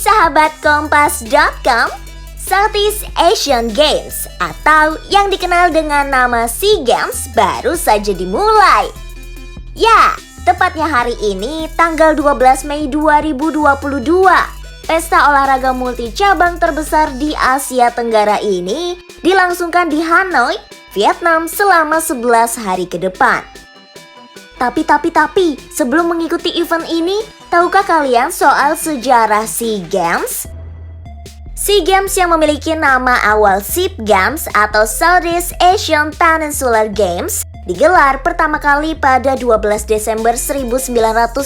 sahabat Kompas.com, Southeast Asian Games atau yang dikenal dengan nama SEA Games baru saja dimulai. Ya, tepatnya hari ini tanggal 12 Mei 2022. Pesta olahraga multi cabang terbesar di Asia Tenggara ini dilangsungkan di Hanoi, Vietnam selama 11 hari ke depan. Tapi, sebelum mengikuti event ini, tahukah kalian soal sejarah SEA Games? SEA Games yang memiliki nama awal SEA Games atau Southeast Asian Peninsular Games digelar pertama kali pada 12 Desember 1959.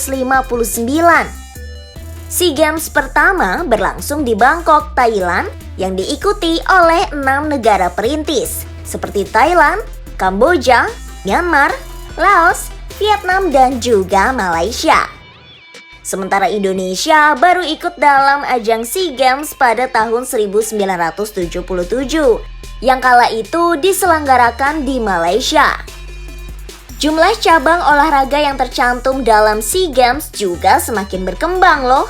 SEA Games pertama berlangsung di Bangkok, Thailand yang diikuti oleh 6 negara perintis seperti Thailand, Kamboja, Myanmar, Laos, Vietnam, dan juga Malaysia. Sementara Indonesia baru ikut dalam ajang SEA Games pada tahun 1977 yang kala itu diselenggarakan di Malaysia. Jumlah cabang olahraga yang tercantum dalam SEA Games juga semakin berkembang loh.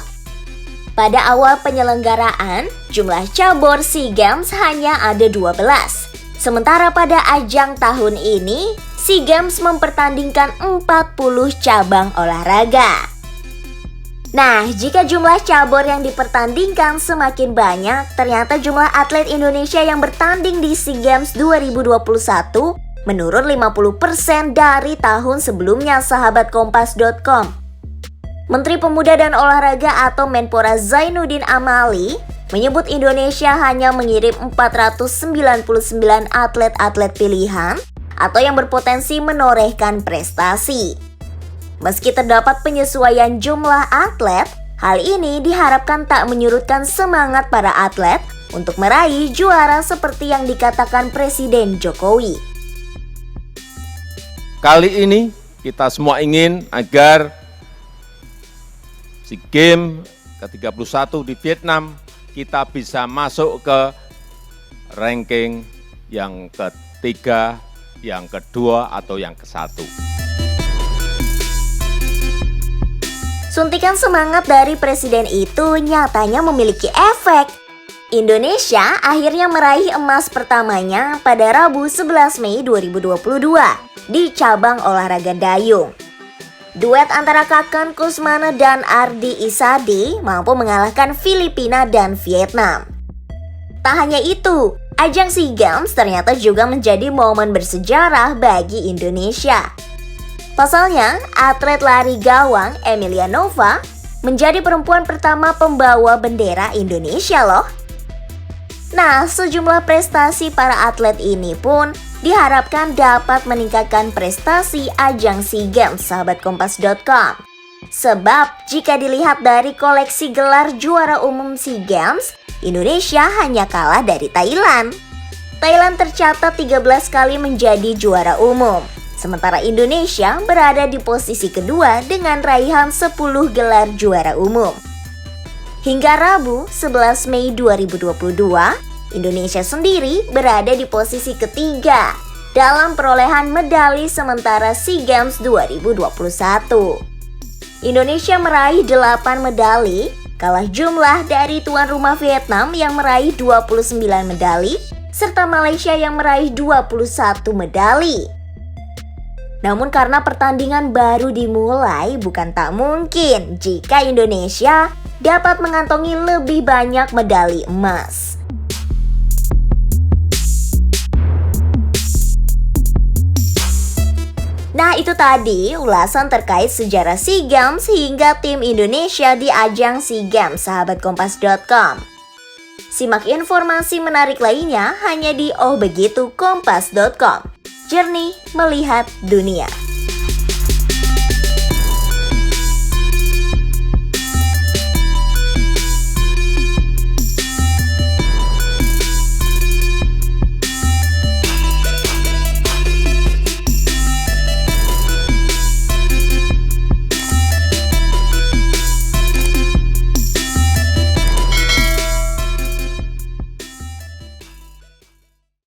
Pada awal penyelenggaraan, jumlah cabur SEA Games hanya ada 12. Sementara pada ajang tahun ini, SEA Games mempertandingkan 40 cabang olahraga. Nah, jika jumlah cabur yang dipertandingkan semakin banyak, ternyata jumlah atlet Indonesia yang bertanding di SEA Games 2021 menurun 50% dari tahun sebelumnya, sahabat Kompas.com. Menteri Pemuda dan Olahraga atau Menpora Zainuddin Amali menyebut Indonesia hanya mengirim 499 atlet-atlet pilihan atau yang berpotensi menorehkan prestasi. Meski terdapat penyesuaian jumlah atlet, hal ini diharapkan tak menyurutkan semangat para atlet untuk meraih juara seperti yang dikatakan Presiden Jokowi. Kali ini kita semua ingin agar SEA Games ke-31 di Vietnam kita bisa masuk ke ranking yang ketiga, yang kedua, atau yang ke-1. Suntikan semangat dari Presiden itu nyatanya memiliki efek. Indonesia akhirnya meraih emas pertamanya pada Rabu 11 Mei 2022 di cabang olahraga dayung. Duet antara Kaken Kusmana dan Ardi Isadi mampu mengalahkan Filipina dan Vietnam. Tak hanya itu, ajang SEA Games ternyata juga menjadi momen bersejarah bagi Indonesia. Pasalnya, atlet lari gawang Emilia Nova menjadi perempuan pertama pembawa bendera Indonesia loh. Nah, sejumlah prestasi para atlet ini pun diharapkan dapat meningkatkan prestasi ajang SEA Games, sahabat Kompas.com. Sebab jika dilihat dari koleksi gelar juara umum SEA Games, Indonesia hanya kalah dari Thailand. Thailand tercatat 13 kali menjadi juara umum. Sementara Indonesia berada di posisi kedua dengan raihan 10 gelar juara umum. Hingga Rabu 11 Mei 2022, Indonesia sendiri berada di posisi ketiga dalam perolehan medali sementara SEA Games 2021. Indonesia meraih 8 medali, kalah jumlah dari tuan rumah Vietnam yang meraih 29 medali, serta Malaysia yang meraih 21 medali. Namun karena pertandingan baru dimulai, bukan tak mungkin jika Indonesia dapat mengantongi lebih banyak medali emas. Nah, itu tadi ulasan terkait sejarah SEA Games hingga tim Indonesia di ajang SEA Games, sahabat Kompas.com. Simak informasi menarik lainnya hanya di Oh Begitu Kompas.com. Jernih melihat dunia.